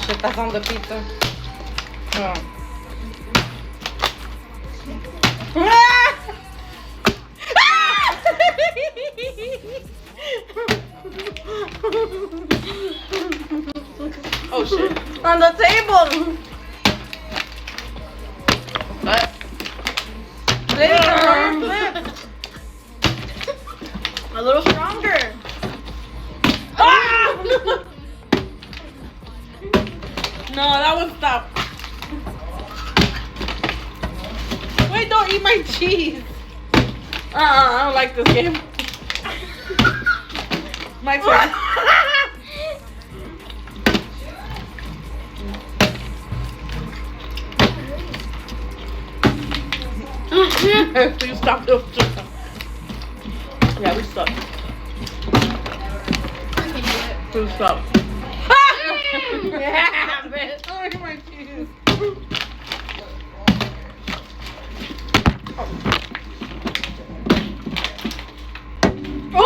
shit that's on the pizza. Oh. Oh shit. On the table. What? A little stronger. No, that would stop. Wait, don't eat my cheese. I don't like this game. My turn. Please stop. Yeah, we stop. Please stop. Yeah, bitch. Oh, look at my cheese. Oh!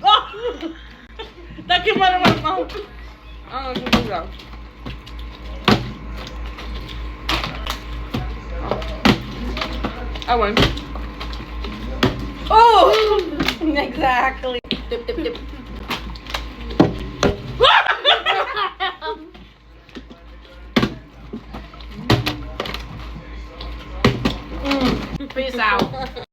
Oh! That came out of my mouth. I don't know if you that. I won. Oh! Exactly. Dip, dip, dip.